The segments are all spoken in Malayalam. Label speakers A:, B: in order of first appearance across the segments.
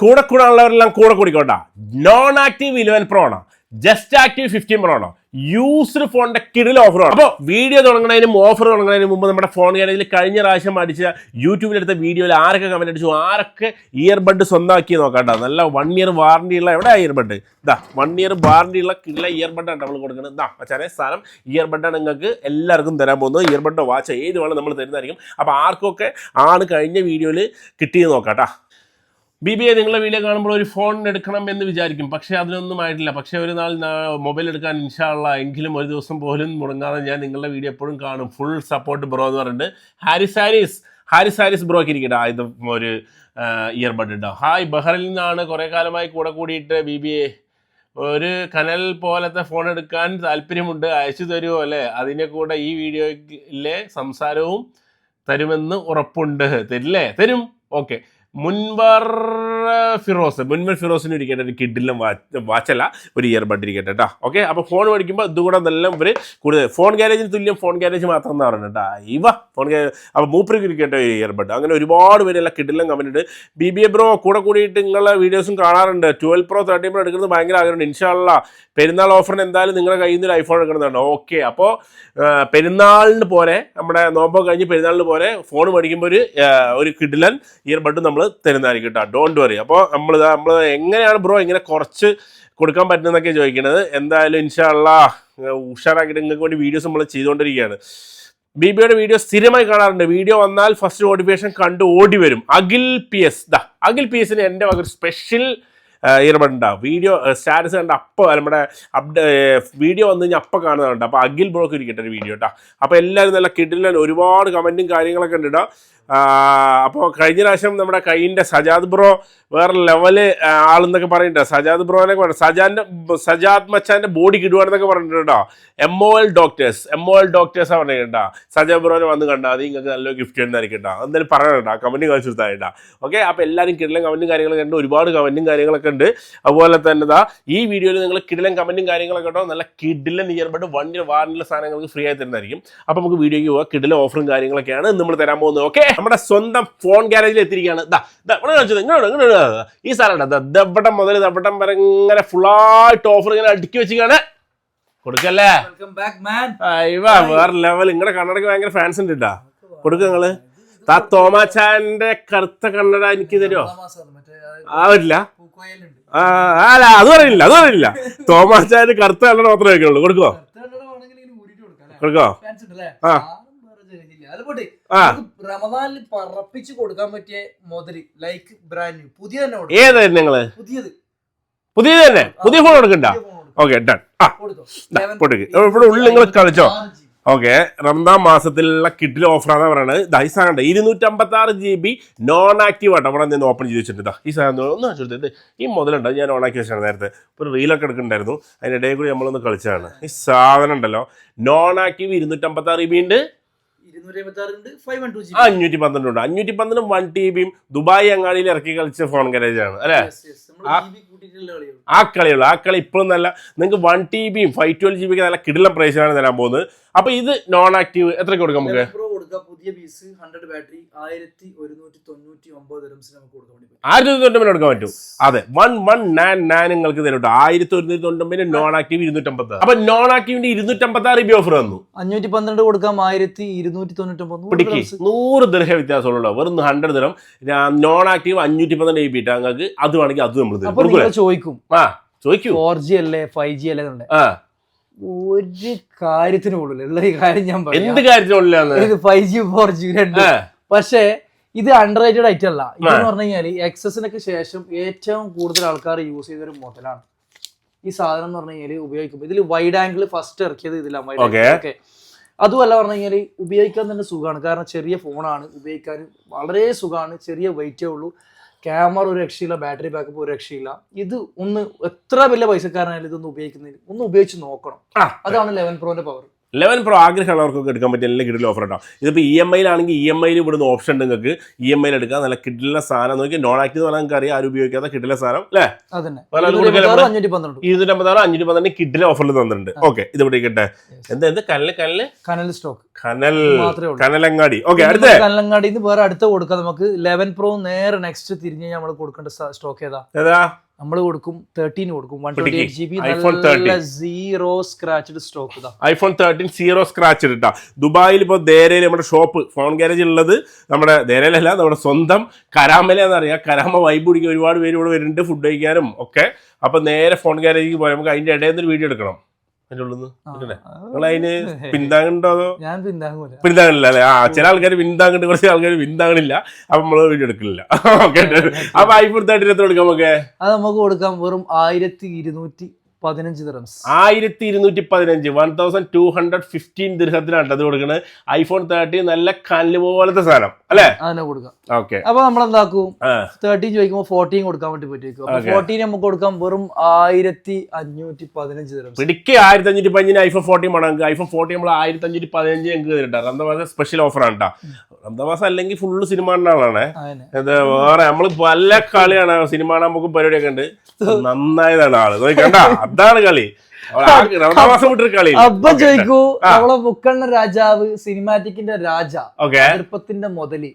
A: കൂടെ ഉള്ളവരെല്ലാം കൂടെ കൂടിക്കോട്ടാ. നോൺ ആക്റ്റീവ് 11 Pro ആണ്, ജസ്റ്റ് ആക്റ്റീവ് 15 Pro ആണ്, യൂസ്ഡ് ഫോണിന്റെ കിടിൽ ഓഫറാണ്. അപ്പോൾ വീഡിയോ തുടങ്ങുന്നതിനും ഓഫർ തുടങ്ങുന്നതിന് മുമ്പ് നമ്മുടെ ഫോൺ ഗാരേജിൽ കഴിഞ്ഞ പ്രാവശ്യം അടിച്ച യൂട്യൂബിലെടുത്ത വീഡിയോയിൽ ആരൊക്കെ കമന്റ് അടിച്ചു, ആരൊക്കെ ഇയർബഡ് സ്വന്തമാക്കി നോക്കാട്ടോ. നല്ല 1 year വാറണ്ടി ഉള്ള എവിടെ ഇയർബഡ്, ഇതാ 1 year വാറണ്ടി ഉള്ള കിടില ഇയർബഡാണ് നമ്മൾ കൊടുക്കുന്നത്. ഇതാ മച്ചാനെ സാധനം ഇയർബഡാണ് നിങ്ങൾക്ക് എല്ലാവർക്കും തരാൻ പോകുന്നത്. ഇയർബഡോ വാച്ച് ഏത് വേണം നമ്മൾ തരുന്നതായിരിക്കും. അപ്പോൾ ആർക്കൊക്കെ ആണ് കഴിഞ്ഞ വീഡിയോയിൽ കിട്ടിയത് നോക്കാട്ടാ. BBA നിങ്ങളെ വീഡിയോ കാണുമ്പോൾ ഒരു ഫോൺ എടുക്കണം എന്ന് വിചാരിക്കും, പക്ഷേ അതിനൊന്നും ആയിട്ടില്ല. പക്ഷേ ഒരു നാൾ മൊബൈൽ എടുക്കാൻ ഇൻഷാ അള്ളാ എങ്കിലും ഒരു ദിവസം പോലും മുടങ്ങാതെ ഞാൻ നിങ്ങളുടെ വീഡിയോ എപ്പോഴും കാണും. ഫുൾ സപ്പോർട്ട് ബ്രോ എന്ന് പറഞ്ഞിട്ട് ഹാരിസ് ബ്രോക്ക് ഇരിക്കട്ടെ. ഇത് ഒരു ഇയർബഡ് ഉണ്ടോ. ഹായ്, ബഹ്റിനിൽ നിന്നാണ്, കുറേ കാലമായി കൂടെ കൂടിയിട്ട് BBA ഒരു കനൽ പോലത്തെ ഫോൺ എടുക്കാൻ താല്പര്യമുണ്ട്, അയച്ചു തരുമോ അല്ലേ? അതിൻ്റെ കൂടെ ഈ വീഡിയോയിലെ സംസാരവും തരുമെന്ന് ഉറപ്പുണ്ട്. തരില്ലേ? തരും. ഓക്കെ. മുൻവർ ഫിറോസിന് ഇരിക്കട്ടെ ഒരു കിഡിലും വാച്ചല്ല, ഒരു ഇയർബഡ് ഇരിക്കട്ടെ കേട്ടോ. ഓക്കെ. അപ്പോൾ ഫോൺ മേടിക്കുമ്പോൾ ഇതുകൂടെ നല്ല ഇവർ കൂടുതൽ ഫോൺ ഗാരേജിന് തുല്യം ഫോൺ ഗാരേജ് മാത്രം എന്ന് പറയുന്നത് കേട്ടോ. ഫോൺ ഗാരേജ് അപ്പോൾ മൂപ്പർക്ക് ഇരിക്കട്ടെ ഒരു ഇയർബഡ്. അങ്ങനെ ഒരുപാട് പേരെല്ലാം കിഡിലും കമൻറ്റ്. BBA ബ്രോ കൂടെ കൂടിയിട്ട് നിങ്ങളുടെ വീഡിയോസും കാണാറുണ്ട്. 12 Pro 13 Pro എടുക്കുന്നത് ഭയങ്കര ആഗ്രഹമുണ്ട്. ഇൻഷാ അള്ളാ പെരുന്നാൾ ഓഫറിന് എന്തായാലും നിങ്ങളുടെ കയ്യിൽ നിന്ന് ഒരു ഐഫോൺ എടുക്കുന്നതാണ്. ഓക്കെ. അപ്പോൾ പെരുന്നാളിന് പോലെ നമ്മുടെ നോമ്പോ കഴിഞ്ഞ് പെരുന്നാളിന് പോലെ ഫോൺ മേടിക്കുമ്പോൾ ഒരു കിഡിലൻ ഇയർബഡ് നമ്മൾ തരുന്നതായിരിക്കും കേട്ടോ. Don't worry. അപ്പോൾ നമ്മൾ എങ്ങനെയാണ് ബ്രോ ഇങ്ങനെ കുറച്ച് കൊടുക്കാൻ പറ്റുന്നതൊക്കെ ചോദിക്കുന്നത്. എന്തായാലും ഇൻഷാ അള്ളാ ഉഷാറാക്കിയിട്ട് നിങ്ങൾക്ക് വേണ്ടി വീഡിയോസ് നമ്മൾ ചെയ്തുകൊണ്ടിരിക്കുകയാണ്. BBAയുടെ വീഡിയോ സ്ഥിരമായി കാണാറുണ്ട്. വീഡിയോ വന്നാൽ ഫസ്റ്റ് നോട്ടിഫിക്കേഷൻ കണ്ട് ഓടി വരും. അഖിൽ PS ന് എൻ്റെ വക ഒരു സ്പെഷ്യൽ ഇയർബഡ് ഉണ്ടാവും. വീഡിയോ സ്റ്റാറ്റസ് കണ്ട് അപ്പോൾ നമ്മുടെ വീഡിയോ വന്നു കഴിഞ്ഞാൽ അപ്പം കാണുന്നുണ്ട്. അപ്പോൾ അഖിൽ ബ്രോക്ക് ഇരിക്കട്ടെ ഒരു വീഡിയോ കേട്ടോ. അപ്പോൾ എല്ലാവരും നല്ല കിഡിലും ഒരുപാട് കമൻറ്റും കാര്യങ്ങളൊക്കെ ഉണ്ട് കേട്ടോ. അപ്പോൾ കഴിഞ്ഞ പ്രാവശ്യം നമ്മുടെ കൈയിൻ്റെ സജാദ് ബ്രോ വേറെ ലെവല് ആളെന്നൊക്കെ പറയുന്നുണ്ട്. സജാദ് ബ്രോനെ സജാദ് മച്ചാൻ്റെ ബോഡി കിടുവാണെന്നൊക്കെ പറഞ്ഞിട്ടുണ്ട് കേട്ടോ. MOL ഡോക്ടേഴ്സാണ് പറഞ്ഞിട്ടുണ്ടോ. സജാദ് ബ്രോനെ വന്ന് കണ്ടാൽ അത് നിങ്ങൾക്ക് നല്ലൊരു ഗിഫ്റ്റ് തരുന്നതായിരിക്കും കേട്ടോ. എന്തായാലും പറയണ്ട, കമൻറ്റ് കാണിച്ചു കൊടുത്തായിട്ടാ. ഓക്കെ. അപ്പോൾ എല്ലാവരും കിടിലം കമൻറ്റും കാര്യങ്ങളൊക്കെ ഉണ്ട്, ഒരുപാട് കമൻറ്റും കാര്യങ്ങളൊക്കെ ഉണ്ട്. അതുപോലെ തന്നെ ഈ വീഡിയോയിൽ നിങ്ങൾ കിടിലം കമൻറ്റും കാര്യങ്ങളൊക്കെ ഉണ്ടോ. നല്ല കിടിലൻ ഇയർബഡ് 1 year വാറണ്ടിയുള്ള സാധനങ്ങൾക്ക് ഫ്രീ ആയി തരുന്നതായിരിക്കും. അപ്പോൾ നമുക്ക് വീഡിയോയ്ക്ക് പോകാം. കിടിലൻ ഓഫറും കാര്യങ്ങളൊക്കെയാണ് നമ്മൾ തരാൻ പോകുന്നത്. ഓക്കെ. നമ്മുടെ സ്വന്തം ഫോൺ ഗാരേജിൽ എത്തിയിരിക്കുകയാണ്. ഈ സാധനം ദവട്ടം മുതൽ ദവട്ടം വരെ ഇങ്ങനെ ഫുള്ളായിട്ട് ഓഫർ ഇങ്ങനെ അടുക്കി വെച്ചിട്ടാണ് കൊടുക്കല്ലേ. വേറെ ലെവൽ. നിങ്ങളുടെ കണ്ണടക്ക് ഭയങ്കര ഫാൻസ് ഉണ്ട് കേട്ടാ. കൊടുക്കുക നിങ്ങള്. തോമാച്ചാന്റെ കറുത്ത കണ്ണട എനിക്ക് തരുമോ? ആവില്ല. അല്ല അത് പറയില്ല. തോമാച്ചാന്റെ കറുത്ത കണ്ണട മാത്രമേ വെക്കുള്ളൂ. കൊടുക്കോ?
B: റമദാനിൽ പറപ്പിച്ച് കൊടുക്കാൻ പറ്റിയ മുതല് ലൈക്ക് ബ്രാൻഡ് ന്യൂ പുതിയ തന്നെ.
A: ഏതായിരുന്നു നിങ്ങള്? പുതിയത് തന്നെ. പുതിയ ഫോൺ കൊടുക്കണ്ട. Okay done. ഇവിടെ ഉള്ളിൽ നിങ്ങൾ കളിച്ചോ. ഓക്കെ. റംദാൻ മാസത്തിലുള്ള കിഡിൽ ഓഫറാണെന്ന് പറയുന്നത്. ഈ സാധനം 256 GB നോൺ ആക്റ്റീവ് ആട്ടോ. അവിടെ നിന്ന് ഓപ്പൺ ചെയ്ത് വെച്ചിട്ടുണ്ട്. ഈ സാധനം ഒന്ന് വെച്ചെടുത്തിട്ട് ഈ മുതലുണ്ട് ഞാൻ ഓൺ ആക്കി വെച്ചാണ് നേരത്തെ. ഒരു റീലൊക്കെ എടുക്കുന്നുണ്ടായിരുന്നു, അതിനിടയിൽ കൂടി നമ്മളൊന്ന് കളിച്ചതാണ്. ഈ സാധനം ഉണ്ടല്ലോ നോൺ ആക്റ്റീവ് 256 GB ഉണ്ട്, 512 ഉണ്ട്. 512 1 TB ദുബായ് അങ്ങാടിയിൽ ഇറക്കി കളിച്ച ഫോൺ ഗാരേജാണ് അല്ലേ. ആ കളി ഇപ്പോഴും നല്ല. നിങ്ങൾക്ക് 1 TB 512 GB നല്ല കിടിലം പ്രൈസിലാണ് തരാൻ പോകുന്നത്. അപ്പൊ ഇത് നോൺ ആക്റ്റീവ് എത്രയ്ക്ക് കൊടുക്കാം നമുക്ക്?
B: പുതിയ പീസ് 100 ബാറ്ററി 1199
A: 1199 കൊടുക്കാൻ പറ്റും. അതെ 1199 നിങ്ങൾക്ക് തരും 1199 നോൺ ആക്റ്റീവ് 250. അപ്പൊ നോൺ ആക്റ്റീവിന്റെ 256 GB ഓഫർ വന്നു.
B: 512 കൊടുക്കാം 1299.
A: പിടിക്ക് 100 ദിർഹം വ്യത്യാസമുള്ളൂ. വെറും 100 ദിർഹം. നോൺ ആക്റ്റീവ് 512 GB നിങ്ങൾക്ക് അത് വേണമെങ്കിൽ അത് നമ്മൾ
B: ചോദിക്കും. 4G അല്ലേ 5G അല്ലേ ഒരു കാര്യത്തിന് ഉള്ള ഈ കാര്യം ഞാൻ
A: എന്ത് കാര്യത്തിനുള്ള
B: 5G 4G 2. പക്ഷേ ഇത് അണ്ടർറേറ്റഡ് ഐറ്റം അല്ല. ഇതെന്ന് പറഞ്ഞു കഴിഞ്ഞാൽ എക്സസിനൊക്കെ ശേഷം ഏറ്റവും കൂടുതൽ ആൾക്കാർ യൂസ് ചെയ്തൊരു മോഡലാണ് ഈ സാധനം എന്ന് പറഞ്ഞു കഴിഞ്ഞാൽ. ഉപയോഗിക്കുമ്പോൾ ഇതിൽ വൈഡ് ആംഗിൾ ഫസ്റ്റ് ഇറക്കിയത് ഇതിലാണ്. ഓക്കെ. അതുമല്ല പറഞ്ഞു കഴിഞ്ഞാൽ ഉപയോഗിക്കാൻ തന്നെ സുഖമാണ്. കാരണം ചെറിയ ഫോണാണ്, ഉപയോഗിക്കാൻ വളരെ സുഖമാണ്, ചെറിയ വെയിറ്റേ ഉള്ളൂ, ക്യാമറ ഒരു രക്ഷയില്ല, ബാറ്ററി ബാക്കപ്പ് ഒരു രക്ഷയില്ല. ഇത് ഒന്ന് എത്ര വലിയ പൈസക്കാരനായാലും ഇതൊന്ന് ഉപയോഗിക്കുന്നതിന് ഒന്ന് ഉപയോഗിച്ച് നോക്കണം. അതാണ് 11 Proന്റെ പവർ.
A: 11 Pro ആഗ്രഹമുള്ളവർക്കൊക്കെ എടുക്കാൻ പറ്റിയ നല്ല കിഡിൽ ഓഫർ കേട്ടോ. ഇതിപ്പോൾ EMI ആണെങ്കിൽ EMI ഇവിടുന്ന് ഓപ്ഷൻ ഉണ്ട് നിങ്ങൾക്ക്. EMI എടുക്കാം, നല്ല കിഡിലെ സാധനം നോക്കി. നോൺ ആക്റ്റീവ് എന്ന് പറഞ്ഞാൽ നിങ്ങൾക്ക് അറിയാം, ആരും ഉപയോഗിക്കാത്ത കിഡിലെ സാധനം അല്ലേ? 256 512 കിഡിലെ ഓഫറിൽ തന്നിട്ടുണ്ട്. ഓക്കെ, ഇത് ഇവിടെ ഇരിക്കട്ടെ. എന്ത് കനൽ സ്റ്റോക്ക് കനലങ്ങാടി. ഓക്കെ, അടുത്ത
B: കനലങ്ങാടി വേറെ അടുത്ത കൊടുക്കാം നമുക്ക്. 11 Pro നേരെ നെക്സ്റ്റ് തിരിഞ്ഞ് നമ്മൾ കൊടുക്കേണ്ട സ്റ്റോക്ക് ഏതാ? നമ്മൾ കൊടുക്കും 13 കൊടുക്കും. 128 GB zero scratched stock.
A: iPhone 13 zero scratch ഇട്ടാ. ദുബായിൽ ഇപ്പോൾ ദേരയിൽ നമ്മുടെ ഷോപ്പ് ഫോൺ ഗാരേജ് ഉള്ളത് നമ്മുടെ ദേരയിലല്ല, നമ്മുടെ സ്വന്തം കരാമല എന്നറിയാം. കരാമ വൈബ് പിടിക്കാൻ ഒരുപാട് പേര് ഇവിടെ വരുന്നുണ്ട്, ഫുഡ് കഴിക്കാനും ഒക്കെ. അപ്പൊ നേരെ ഫോൺ ഗാരേജിൽ പോയാൽ നമുക്ക് അതിന്റെ ഇടയിൽ നിന്ന് വീഡിയോ എടുക്കണം. നിങ്ങൾ അതിന് പിന്താങ്ങുണ്ടോ? അതോ
B: ഞാൻ
A: പിന്താങ്ങില്ല അല്ലേ? ചില ആൾക്കാർ പിന്താങ്ങുന്നുണ്ട്, കുറച്ച് ആൾക്കാർ പിന്താങ്ങണില്ല. അപ്പൊ നമ്മള് വീഡിയോ എടുക്കില്ല. ഓക്കെ, അപ്പൊ iPhone 13 എത്ര കൊടുക്കാം നമുക്ക്?
B: അത് നമുക്ക് കൊടുക്കാം വെറും 1215 dirhams.
A: 1215 1215 ദിർഹത്തിനാണ് അത് കൊടുക്കുന്നത്. iPhone 13 നല്ല കല്ല് പോലത്തെ സാധനം അല്ലേ?
B: അതിനെ കൊടുക്കാം.
A: ഓക്കെ,
B: അപ്പൊ നമ്മളെന്താക്കും, 13 ചോദിക്കുമ്പോൾ 14 കൊടുക്കാൻ വേണ്ടി പറ്റും. 14 നമുക്ക് കൊടുക്കാം വെറും 1515 dirhams.
A: പിടിക്ക് 1515 iPhone 14 വേണം. iPhone 14 നമ്മൾ 1515 ഞങ്ങൾക്ക് തരട്ടെ. റംദാൻ സ്പെഷ്യൽ ഓഫറാണ് കേട്ടോ. റംദാൻ അല്ലെങ്കിൽ ഫുള്ള് സിനിമ ആളാണ്. ഇത് വേറെ നമ്മള് പല കളിയാണ് സിനിമ നമുക്ക് പരിപാടിയൊക്കെ ഉണ്ട്. നന്നായതാണ് ആള് നോക്കണ്ട, അതാണ് കളി.
B: അപ്പൊ ചോദിക്കൂ, നമ്മളെ മുക്കണ്ണ രാജാവ് സിനിമാറ്റിക്കിന്റെ രാജ, ചെറുപ്പത്തിന്റെ മുതല്,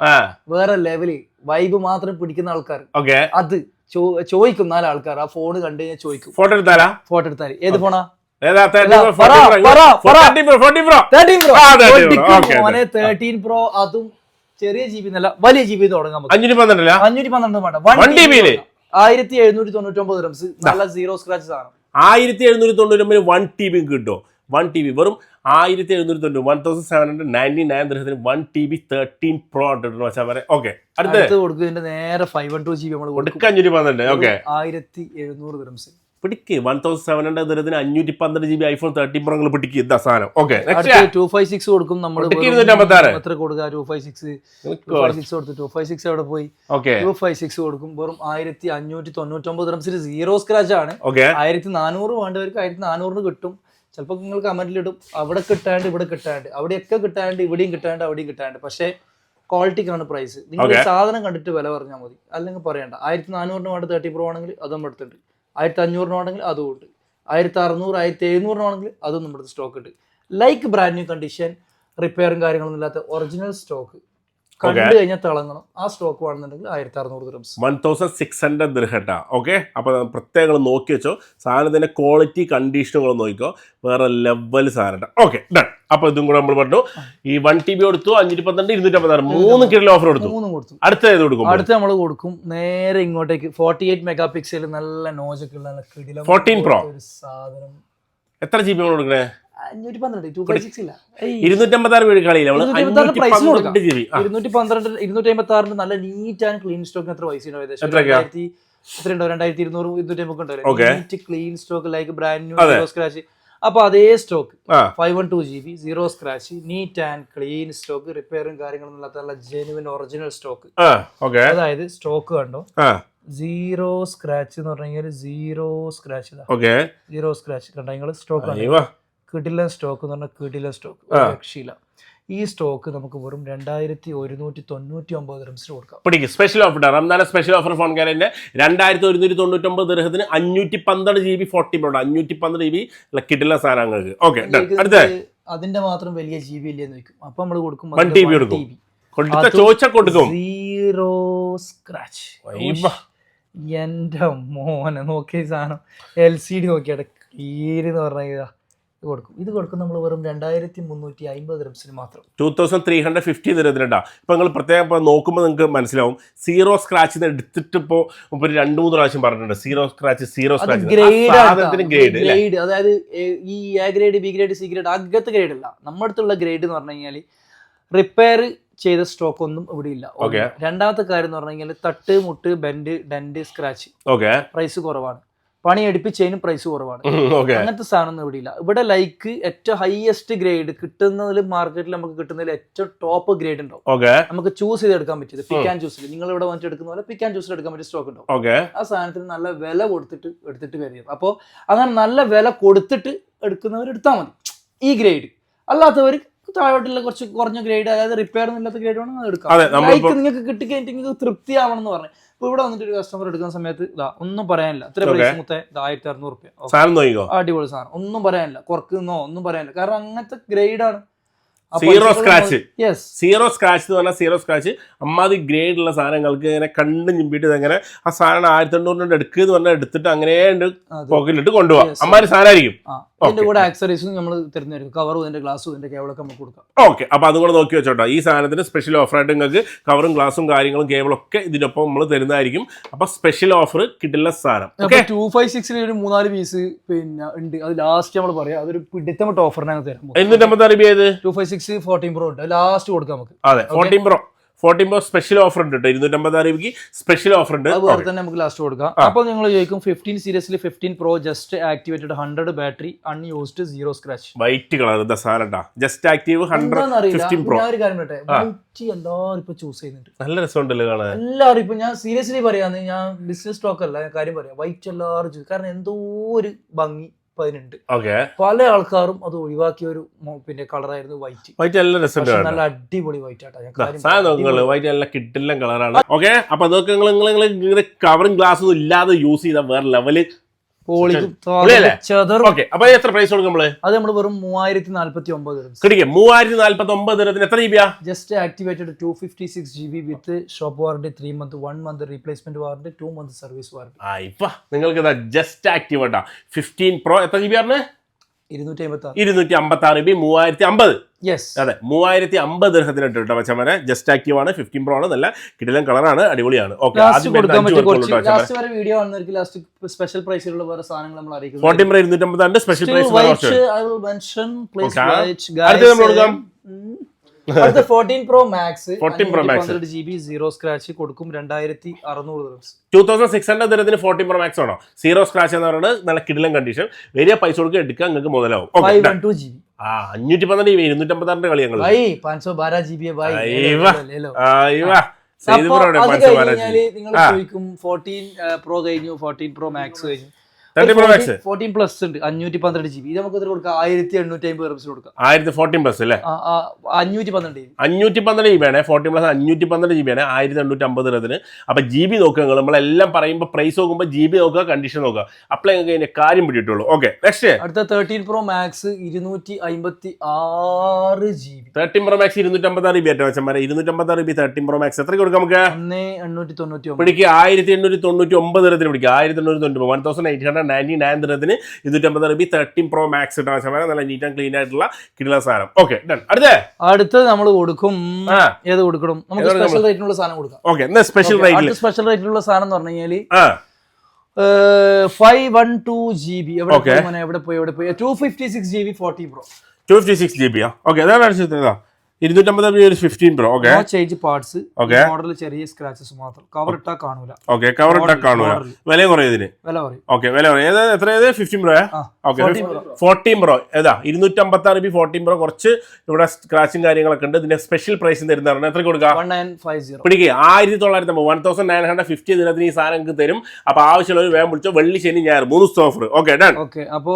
B: വേറെ ലെവല് വൈബ് മാത്രം പിടിക്കുന്ന ആൾക്കാർ, അത് ചോദിക്കും 4 ആൾക്കാർ. ആ ഫോണ് കണ്ടു കഴിഞ്ഞാൽ ചോദിക്കും ഫോട്ടോ എടുത്താല്. ഏത് ഫോണാ? 13 Pro. അതും ചെറിയ GB എന്നല്ല, വലിയ GB തുടങ്ങാം. 512 വേണ്ട, 1799 dirhams. നല്ല സീറോ സ്ക്രാച്ച് സാധനം.
A: 1799 1 TB കിട്ടും. 1 TB വെറും 1790 1799 ദിർഹത്തിന് 1 TB 13 Pro വെച്ചാൽ. ഓക്കെ, അടുത്ത്
B: കൊടുക്കും. ഇതിന്റെ നേരെ 512 GB നമ്മൾ കൊടുക്കും. 1700 dirhams.
A: പിടിക്ക് 1700 ദിർഹത്തിന് 512 GB iPhone 13 Pro പിടിക്ക്. ഇതാ സാധനം. ഓക്കെ,
B: 256 കൊടുക്കും നമ്മൾ. എത്ര കൊടുക്കുക? 256 കൊടുത്തു. 256 എവിടെ പോയി? 256 കൊടുക്കും. വെറും 1599 dirhams. സീറോ സ്ക്രാച്ച് ആണ്. 1400 വേണ്ടവർക്ക് 1400 കിട്ടും. ചിലപ്പോൾ നിങ്ങൾ കമന്റിലിടും അവിടെ കിട്ടാണ്ട് ഇവിടെ കിട്ടാണ്ട്, അവിടെയൊക്കെ കിട്ടാണ്ട്, ഇവിടെയും കിട്ടാണ്ട്, അവിടെയും കിട്ടാണ്ട്. പക്ഷേ ക്വാളിറ്റിക്കാണ് പ്രൈസ്. നിങ്ങൾ സാധനം കണ്ടിട്ട് വില പറഞ്ഞാൽ മതി, അല്ലെങ്കിൽ പറയണ്ട. 1400 വേണ്ട 13 Pro ആണെങ്കിൽ അതും നമ്മുടെ അടുത്തുണ്ട്. 1500 ആണെങ്കിൽ അതും ഉണ്ട്. 1600 1700 ആണെങ്കിൽ അതും നമ്മുടെ സ്റ്റോക്ക് ഉണ്ട്. ലൈക്ക് ബ്രാൻഡ് ന്യൂ കണ്ടീഷൻ, റിപ്പയറും കാര്യങ്ങളൊന്നും ഇല്ലാത്ത ഒറിജിനൽ സ്റ്റോക്ക്. കണ്ടു കഴിഞ്ഞാൽ തിളങ്ങണം. ആ സ്റ്റോക്ക് വേണമെന്നുണ്ടെങ്കിൽ 1600 dirhams.
A: 1600 ദിർഹം. ഓക്കെ, അപ്പൊ പ്രത്യേകം നോക്കി വെച്ചോ. സാധനത്തിന്റെ ക്വാളിറ്റി കണ്ടീഷനുകൾ നോക്കിക്കോ, വേറെ ലെവൽ സാധനം. Okay, done. അപ്പൊ ഇതും കൂടെ നമ്മൾ പറഞ്ഞു. ഈ 1 TB കൊടുത്തു, 512 256 3 കിലോ ഓഫർ കൊടുത്തു. അടുത്ത ഏത് കൊടുക്കും?
B: അടുത്ത നമ്മൾ കൊടുക്കും നേരെ ഇങ്ങോട്ടേക്ക്. 48 മെഗാ നല്ല നോജൊക്കെ ഉള്ള
A: 14 Pro സാധനം. എത്ര GB കൊടുക്കണേ? 256 വീട് കളിയില്ല.
B: 256 നല്ല നീറ്റ് ആൻഡ് ക്ലീൻ സ്റ്റോക്ക്. എത്ര പൈസ? 2200 clean stock, like brand new zero scratch. അപ്പൊ അതേ stock 512 GB zero scratch, neat and clean stock, റിപ്പയറും കാര്യങ്ങളൊന്നും ഇല്ലാത്ത ജെനുവിൻ ഒറിജിനൽ സ്റ്റോക്ക്. അതായത് സ്റ്റോക്ക് കണ്ടോ, സീറോ സ്ക്രാച്ച് എന്ന് പറഞ്ഞാൽ സീറോ സ്ക്രാച്ച്. സീറോ സ്ക്രാച്ച് കണ്ടോ സ്റ്റോക്ക്. കിടിലൻ സ്റ്റോക്ക് എന്ന് പറഞ്ഞാൽ കിടിലൻ സ്റ്റോക്ക്, രക്ഷയില്ല. ഈ സ്റ്റോക്ക് നമുക്ക് വെറും 2199 dirhams കൊടുക്കാം.
A: Special offer Ramadan special offer phone കാരന്റെ 2199 ദിർഹത്തിന് 512 GB 40 Pro 512 GB കിടിലൻ സാധനങ്ങൾക്ക്. ഓക്കെ, അടുത്ത
B: അതിന്റെ മാത്രം വലിയ GB ഇല്ലെന്ന് വെക്കും. അപ്പൊ നമ്മൾ കൊടുക്കും
A: 1 TB കൊടുക്കും. കൊടുക്കും
B: സീറോ സ്ക്രാച്ച്. എന്റെ മോനെ നോക്കിയ സാധനം LCD നോക്കിയാടെ ക്ലിയർ എന്ന് പറഞ്ഞാൽ കൊടുക്കും. ഇത് കൊടുക്കും നമ്മൾ വെറും 2350 dirhams മാത്രം.
A: 2350 ദിർഹത്തിനുണ്ടാ. ഇപ്പൊ നിങ്ങൾ പ്രത്യേകം നോക്കുമ്പോൾ നിങ്ങൾക്ക് മനസ്സിലാവും. സീറോ സ്ക്രാച്ച് എടുത്തിട്ട് ഇപ്പോ 2-3 പ്രാവശ്യം പറഞ്ഞിട്ടുണ്ട്. സീറോ സ്ക്രാച്ച്
B: ഗ്രേഡ്, അതായത് ഈ A grade, B grade, C grade, അങ്ങനത്തെ ഗ്രേഡ് അല്ല. നമ്മുടെ അടുത്തുള്ള ഗ്രേഡ് എന്ന് പറഞ്ഞു കഴിഞ്ഞാൽ റിപ്പയർ ചെയ്ത സ്റ്റോക്ക് ഒന്നും ഇവിടെ ഇല്ല. രണ്ടാമത്തെ കാര്യം എന്ന് പറഞ്ഞു കഴിഞ്ഞാൽ തട്ട്, മുട്ട്, ബെൻഡ്, ഡെന്റ്, സ്ക്രാച്ച് പ്രൈസ് കുറവാണ്. പണി എടുപ്പിച്ചതിനും പ്രൈസ് കുറവാണ്. അങ്ങനത്തെ സാധനം ഒന്നും ഇവിടെ ഇല്ല. ഇവിടെ ലൈക്ക് ഏറ്റവും ഹയസ്റ്റ് ഗ്രേഡ് കിട്ടുന്നതിൽ മാർക്കറ്റിൽ നമുക്ക് കിട്ടുന്നതിൽ ഏറ്റവും ടോപ്പ് ഗ്രേഡ് ഉണ്ടാവും. നമുക്ക് ചൂസ് ചെയ്തെടുക്കാൻ പറ്റിയത് പിക്ക് ആൻഡ് ചൂസിൽ. നിങ്ങൾ ഇവിടെ വന്നിട്ട് എടുക്കുന്ന പോലെ പിക്ക് ആൻഡ് ചൂസിൽ എടുക്കാൻ പറ്റിയ സ്റ്റോക്ക് ഉണ്ടാവും. ആ സാധനത്തിന് നല്ല വില എടുത്തിട്ട് വരിക. അപ്പോൾ അങ്ങനെ നല്ല വില കൊടുത്തിട്ട് എടുക്കുന്നവർ എടുത്താൽ മതി ഈ ഗ്രേഡ്. അല്ലാത്തവർ താഴോട്ടുള്ള കുറച്ച് കുറഞ്ഞ ഗ്രേഡ്, അതായത് റിപ്പയർ ഇല്ലാത്ത ഗ്രേഡ് വേണമെങ്കിൽ അത്
A: അതെ,
B: എടുക്കാം. ലൈക്ക് നിങ്ങൾക്ക് കിട്ടിക്കഴിഞ്ഞിട്ട് നിങ്ങൾക്ക് തൃപ്തിയാവണം എന്ന് പറഞ്ഞു. ഇപ്പൊ ഇവിടെ വന്നിട്ട് ഒരു കസ്റ്റമർ എടുക്കുന്ന സമയത്ത് ഇതാ ഒന്നും പറയാനില്ല, ഇത്ര പ്രൈസ് മുത്തേ 1600 രൂപ, അടിപൊളി സാധനം, ഒന്നും പറയാനില്ല, കുറക്കുന്നോ ഒന്നും പറയാനില്ല, കാരണം അങ്ങനത്തെ ഗ്രേഡ് ആണ്.
A: സീറോ സ്ക്രാച്ച് എന്ന് പറഞ്ഞാൽ സീറോ സ്ക്രാച്ച് അമ്മാതി ഗ്രേഡ് ഉള്ള സാധനങ്ങൾക്ക് ഇങ്ങനെ കണ്ട് ഞിമ്പിട്ട് ഇങ്ങനെ ആ സാധനം 1800 എടുക്കുക എന്ന് പറഞ്ഞാൽ എടുത്തിട്ട് അങ്ങനെ പോക്കറ്റിലിട്ട് കൊണ്ടുപോകാം. അമ്മാതിരി സാധനമായിരിക്കും.
B: ഇതിന്റെ കൂടെ ആക്സറീസും നമ്മൾ തിരഞ്ഞെടുക്കും, കവറും ഇതിന്റെ ഗ്ലാസും ഇതിന്റെ കേബിളൊക്കെ നമുക്ക് കൊടുക്കാം.
A: ഓക്കെ, അപ്പൊ അതുകൂടെ നോക്കി വെച്ചോട്ടോ. ഈ സാധനത്തിന് സ്പെഷ്യൽ ഓഫറായിട്ട് നിങ്ങൾക്ക് കവറും ഗ്ലാസും കാര്യങ്ങളും കേബിളൊക്കെ ഇതിനൊപ്പം നമ്മൾ തരുന്നതായിരിക്കും. അപ്പൊ സ്പെഷ്യൽ ഓഫർ കിട്ടില്ല സാധനം.
B: 256 ഒരു 3-4 പീസ് പിന്നെ ഉണ്ട്, അത് ലാസ്റ്റ് നമ്മൾ പറയാം. അതൊരു പിടിത്തമിട്ട ഓഫറിനാണ് തരാം. 256 14 Pro ഉണ്ട്, ലാസ്റ്റ് കൊടുക്കാം നമുക്ക്.
A: അതെ, 14 Pro സ്പെഷ്യൽ ഓഫർ ഉണ്ട് കേട്ടോ. 256 രൂപയ്ക്ക് സ്പെഷ്യൽ ഓഫർ ഉണ്ട്.
B: അതുപോലെ തന്നെ നമുക്ക് ലാസ്റ്റ് കൊടുക്കാം. അപ്പോൾ നിങ്ങൾ ചോദിക്കും 15 സീരീസിൽ 15 Pro just activated 100 battery unused 0 scratch,
A: white colour സാധനട്ടാ, ജസ്റ്റ് ആക്റ്റീവ് 100 15 Pro.
B: ഞാൻ ഒരു കാര്യം പറയട്ടെ, വൈറ്റ് എല്ലാവരും ഇപ്പൊ ചൂസ് ചെയ്യുന്നുണ്ട്.
A: നല്ല രസമുണ്ടല്ലോ കാണാൻ.
B: എല്ലാവരും ഇപ്പൊ, ഞാൻ സീരിയസ്ലി പറയാന്ന്, ഞാൻ ബിസിനസ് ടോക്ക് അല്ല, ഞാൻ കാര്യം പറയാം, വൈറ്റ് എല്ലാവരും ചൂസ്, കാരണം എന്തോ ഒരു ഭംഗി അതിനുണ്ട്. പല ആൾക്കാരും അത് ഒഴിവാക്കിയ ഒരു പിന്നെ കളറായിരുന്നു വൈറ്റ്.
A: നല്ല രസമുണ്ട്,
B: നല്ല അടിപൊളി വൈറ്റ്
A: ആട്ടാ. വൈറ്റ് നല്ല കിട്ടില്ല കളറാണ്. ഓക്കെ, അപ്പൊ അതൊക്കെ നിങ്ങൾ കവറിംഗ് ഗ്ലാസ് ഒന്നും ഇല്ലാതെ യൂസ് ചെയ്ത വേറെ ലെവല്. അപ്പൊ എത്ര പ്രൈസ് കൊടുക്കും നമ്മള്?
B: അത് നമ്മൾ വെറും 3049
A: കിട്ടിക്കും. 3049 എത്ര GB?
B: Just activated 256 GB with shop warranty, 3 month 1 month replacement warranty, 2 month service warranty.
A: ഇപ്പൊ നിങ്ങൾക്ക് ജസ്റ്റ് ആക്റ്റീവ് 15 Pro എത്ര GB ആണ്? 256 GB 3050. അതെ, 3050 ദിർഹത്തിനിട്ട് കേട്ടോ മച്ചന്മാരെ. ജസ്റ്റ് ആക്റ്റീവ് ആണ്, 15 Pro ആണ്, നല്ല കിടിലൻ കളറാണ്, അടിപൊളിയാണ്.
B: വീഡിയോ കാണുന്നവർക്ക് ലാസ്റ്റ് സ്പെഷ്യൽ പ്രൈസിലുള്ള വേറെ സാധനങ്ങൾ നമ്മൾ അറിയിക്കും.
A: 14 Pro 250 സ്പെഷ്യൽ പ്രൈസ്.
B: അടുത്ത 14 Pro Max 100 GB 0 സ്ക്രാച്ച് കൊടുക്കും 2600 dirhams.
A: 2600 ദിർഹത്തിന് 14 Pro Max ആണോ? 0 സ്ക്രാച്ച് എന്ന് പറയുന്നത് നല്ല കിടിലൻ കണ്ടീഷൻ. വലിയ പൈസ കൊടുക്കുക, എടുക്കുക, നിങ്ങൾക്ക് മുതലാവും.
B: 512 GB
A: 512 GB 256 കളി ഞങ്ങൾ
B: 512 GB നിങ്ങൾ ചോദിക്കും 14 Pro കഴിഞ്ഞു, 14 Pro Max കഴിഞ്ഞു, 14 പ്ലസ് ഉണ്ട് 512 GB. ഇത് നമുക്ക് കൊടുക്കാം 1850 dirhams കൊടുക്കാം.
A: 14 പ്ലസ് അല്ലേ? 512 GB ആണ്. 14 പ്ലസ് 512 GB ആണ്, 1850 ദിർഹത്തിന്. അപ്പൊ GB നോക്കുക നിങ്ങൾ. നമ്മളെല്ലാം പറയുമ്പോൾ പ്രൈസ് നോക്കുമ്പോൾ GB നോക്കുക, കണ്ടീഷൻ നോക്കുക, അപ്പോഴേ നിങ്ങൾക്ക് അതിന്റെ കാര്യം പിടിയിട്ടുള്ളൂ. ഓക്കെ, നെക്സ്റ്റ്
B: അടുത്ത 13 Pro Max 256 GB.
A: 13 Pro Max 256 GB ആയിട്ട് വെച്ചാൽ 256 GB 13 Pro Max എത്ര കൊടുക്കാം നമുക്ക്?
B: 1899
A: പിടിക്കുക. 1899 ദിർഹത്തിന് പിടിക്കുക. 1899 1899 ദിർഹത്തിന് 256 GB 13 Pro Max ഇട്ടാ വെച്ചാൽ നല്ല നീറ്റ് ആൻഡ് ക്ലീൻ ആയിട്ടുള്ള കിടില സാധനം. ഓക്കെ,
B: അടുത്തത് നമ്മൾ കൊടുക്കും. ഏത് കൊടുക്കണം? നമുക്ക് സ്പെഷ്യൽ റേറ്റിനുള്ള സാധനം കൊടുക്കാം.
A: ഓക്കെ, സ്പെഷ്യൽ
B: റേറ്റിലുള്ള സാധനം എന്ന് പറഞ്ഞു കഴിഞ്ഞാൽ 512 GB. എവിടെ പോയി 256 GB 14 Pro
A: 256 GB. ഓക്കെ, അതാണ് 250 15 Pro. Okay,
B: change parts, model ചെറിയ സ്ക്രാച്ചസ് മാത്രം, കവർ ഇട്ടാ കാണൂല.
A: ഓക്കെ, കവർ ഇട്ടാ കാണൂല. വില കുറയതിന് ഓക്കെ, വില കുറയും. എത്ര 15 Pro? ഓക്കെ, 14 Pro ഏതാ 256 GB 14 Pro. കുറച്ച് ഇവിടെ സ്ക്രാച്ചും കാര്യങ്ങളൊക്കെ ഉണ്ട്. ഇതിന്റെ സ്പെഷ്യൽ പ്രൈസ് തരുന്നതാണ്. എത്ര കൊടുക്കാം?
B: 1950
A: പിടിക്കുക. 1950 ദിനത്തിന് ഈ സാധനം തരും. അപ്പൊ ആവശ്യമുള്ള ഒരു വേഗം വിളിച്ചോ. വെള്ളി, ശനി, ഞായർ 3 ദിവസത്തെ ഓഫർ. Okay, done.
B: ഓക്കെ, അപ്പൊ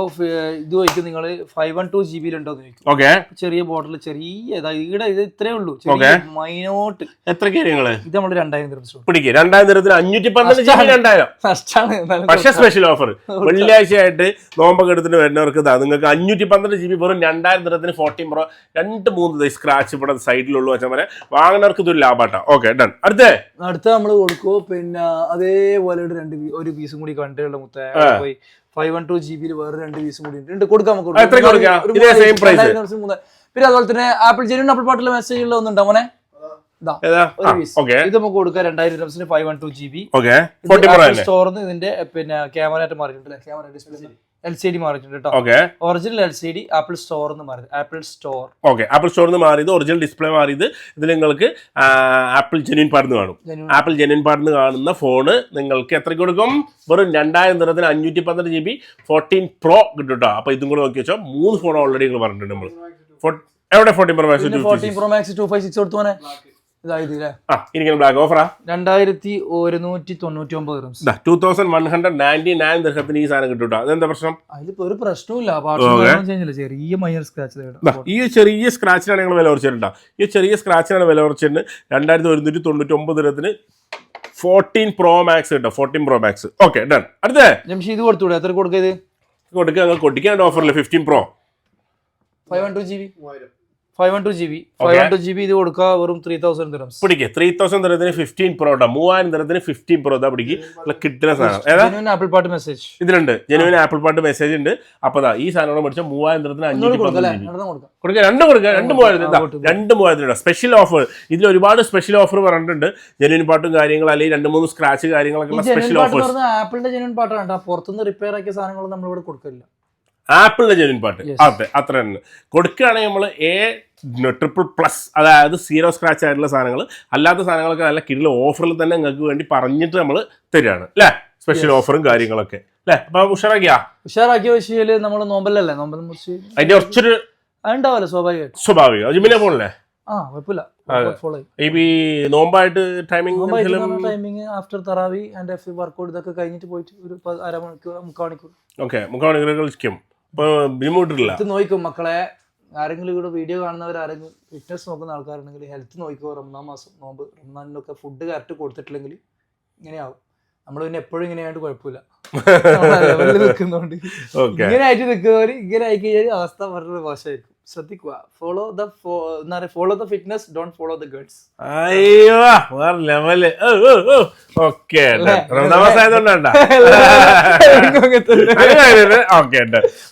B: ഇത് ചോദിക്കും നിങ്ങൾ 512 GB ഉണ്ടോ?
A: ഓക്കെ,
B: ചെറിയ ബോട്ടിൽ, ചെറിയ ഇത് ഇത്രേ ഉള്ളൂ, മൈനോട്ട്.
A: എത്ര കാര്യങ്ങള്?
B: ഇത് നമ്മൾ 2000 dirhams
A: പിടിക്കുക. 2000 ദിർഹത്തിന് 512 GB 2000. പക്ഷെ സ്പെഷ്യൽ ഓഫർ വെള്ളിയാഴ്ച ആയിട്ട് നോമ്പൊക്കെ എടുത്തിട്ട് വരുന്നവർക്ക് നിങ്ങൾക്ക് 512 GB വെറും 2000 ദിർഹത്തിന് 14 Pro 2-3 സ്ക്രാച്ച് ഇവിടെ സൈഡിലുള്ളൂ വെച്ചാൽ വരെ വാങ്ങുന്നവർക്ക് ഇതൊരു ലാഭാട്ടാ. Okay, done.
B: അടുത്ത നമ്മൾ കൊടുക്കും. പിന്നെ അതേപോലെ ഒരു പീസും കൂടി കണ്ടുള്ള മുത്തേ 512 GB വേറെ 2 പീസും കൂടി ഉണ്ട്. കൊടുക്കാം. പിന്നെ അതുപോലെ തന്നെ ആപ്പിൾ ജെന്യൂൻ ആപ്പിൾ പാട്ടിലെ മെസ്സേജുള്ള ഒന്നുണ്ടോ മോനെ? ഇത് നമുക്ക് കൊടുക്കാം 2000 dirhamsന് 512 GB. സ്റ്റോറിന്ന് ഇതിന്റെ പിന്നെ ക്യാമറ ആയിട്ട് മാറിയിട്ടുണ്ട്. ക്യാമറ ഡിസ്പ്ലേ LCD മാറിയിട്ടുണ്ട് കേട്ടോ. ഒറിജിനൽ LCD ആപ്പിൾ സ്റ്റോറിന്ന് മാറി. Apple store.
A: ഓക്കെ, ആപ്പിൾ സ്റ്റോറിന്ന് മാറിയത്, ഒറിജിനൽ ഡിസ്പ്ലേ മാറിയത്. ഇതിൽ നിങ്ങൾക്ക് ആപ്പിൾ ജെന്യൂൻ പാർട്ന്ന് കാണും. ആപ്പിൾ ജെന്യൂൻ പാർട്ന്ന് കാണുന്ന ഫോണ് നിങ്ങൾക്ക് എത്ര കൊടുക്കും? വെറും 2000 ദിർഹത്തിന് 512 GB 14 Pro കിട്ടും കേട്ടോ. അപ്പൊ ഇതും കൂടെ നോക്കി വെച്ചാൽ 3 ഫോൺ ഓൾറെഡി നിങ്ങൾ പറഞ്ഞിട്ടുണ്ട് നമ്മൾ. എവിടെ 14 Pro Max
B: 14 Pro Max 256 കൊടുത്തു മോനെ. ഇതായത് അല്ലേ
A: ഇരിക്കുന്ന ബ്ലാക്ക് ഓഫറാ
B: 2199 dirhams.
A: 2199 ദിർഹത്തിന് ഈ സാധനം കിട്ടും. അതെന്താ പ്രശ്നം?
B: അതിലിപ്പോ ഒരു പ്രശ്നമില്ല, ചെറിയ മൈനർ സ്ക്രാച്ച്.
A: ഈ ചെറിയ സ്ക്രാച്ചിനാണ് ഞങ്ങൾ വില കുറച്ചിട്ടുണ്ടോ? ഈ ചെറിയ സ്ക്രാച്ചിനാണ് വില കുറച്ചിട്ടുണ്ട്. 2199 ദിർഹത്തിന് 14 Pro Max കിട്ടും. 14 Pro Max. Okay done. അടുത്തേ
B: ജംഷീദ് കൊടുത്തൂടെ? എത്ര കൊടുക്കത്?
A: കൊടുക്കുക, ഞങ്ങൾ കൊട്ടിക്കാണ്ട് ഓഫറിൽ 15 Pro 512 GB
B: ഇത് കൊടുക്കുക വെറും 3000 dirhams.
A: പിടിക്കുക. 3000 ദിർഹത്തിന് 15 Pro 3000 ദിർഹത്തിന് 15 Pro പിടിക്കുക. കിട്ടുന്ന സാധനം
B: ആപ്പിൾ പാട്ട് മെസ്സേജ് ഇതിലുണ്ട്.
A: ജെനുവിൻ ആപ്പിൾ പാട്ട് മെസ്സേജ് ഉണ്ട്. അപ്പൊ ഈ സാധനം മേടിച്ച 3000 ദിർഹത്തിന് 5 കൊടുക്കുക. രണ്ട് 3000 സ്പെഷ്യൽ ഓഫർ. ഇതിൽ ഒരുപാട് സ്പെഷ്യൽ ഓഫർ പറഞ്ഞിട്ടുണ്ട്. ജെനുവിൻ പാട്ടും കാര്യങ്ങളും അല്ലെങ്കിൽ 2-3 സ്ക്രാച്ച് കാര്യങ്ങളൊക്കെ സ്പെഷ്യൽ ഓഫർ.
B: ആപ്പിളിന്റെ ജെനുവിൻ പാട്ടാണ്. പുറത്തുനിന്ന് റിപ്പയർ ആക്കിയ സാധനങ്ങൾ നമ്മളിവിടെ കൊടുക്കില്ല.
A: ആപ്പിളിന്റെ ജെനുവിൻ പാട്ട് അതെ അത്ര തന്നെ കൊടുക്കുകയാണെങ്കിൽ നമ്മൾ A++, അതായത് 0 സ്ക്രാച്ച് ആയിട്ടുള്ള സാധനങ്ങൾ. അല്ലാത്ത സാധനങ്ങളൊക്കെ നല്ല കിടില ഓഫറിൽ തന്നെ നിങ്ങൾക്ക് വേണ്ടി പറഞ്ഞിട്ട് നമ്മൾ തരികയാണ് അല്ലേ? സ്പെഷ്യൽ ഓഫറും കാര്യങ്ങളൊക്കെ അല്ലേ? അപ്പൊ ഉഷാറാക്കിയ
B: വിഷയം നമ്മൾ നോമ്പല്ലേ, നോമ്പൽ
A: അതിന്റെ കുറച്ചൊരു
B: ഉണ്ടാവല്ലോ
A: സ്വാഭാവികം. ജിമ്മിനെ പോകണല്ലേ?
B: ഈ
A: നോമ്പായിട്ട് ടൈമിംഗ്
B: ആഫ്റ്റർ തറാവി ആൻഡ് വർക്കൗട്ട് ഇതൊക്കെ കഴിഞ്ഞിട്ട് പോയിട്ട് ഒരു അരമണിക്കൂർ
A: 3 കളിക്കും.
B: നോക്കും മക്കളെ. ആരെങ്കിലും ഇവിടെ വീഡിയോ കാണുന്നവർ ആരെങ്കിലും ഫിറ്റ്നസ് നോക്കുന്ന ആൾക്കാരുണ്ടെങ്കിൽ ഹെൽത്ത് നോക്കിക്കോ. റംസാൻ മാസം നോമ്പ്, റംസാനിലൊക്കെ ഫുഡ് കറക്റ്റ് കൊടുത്തിട്ടില്ലെങ്കിൽ ഇങ്ങനെയാവും. നമ്മൾ പിന്നെ എപ്പോഴും ഇങ്ങനെയായിട്ട് കുഴപ്പമില്ല, ലെവലിൽ നിൽക്കുന്നോണ്ട്. ഇങ്ങനെ ആയിട്ട് നിൽക്കുന്നവർ ഇങ്ങനെ ആയി കഴിഞ്ഞാൽ അവസ്ഥ വളരെ മോശമായിരിക്കും. ശ്രദ്ധിക്കുക. Follow the fitness, don't follow the girls.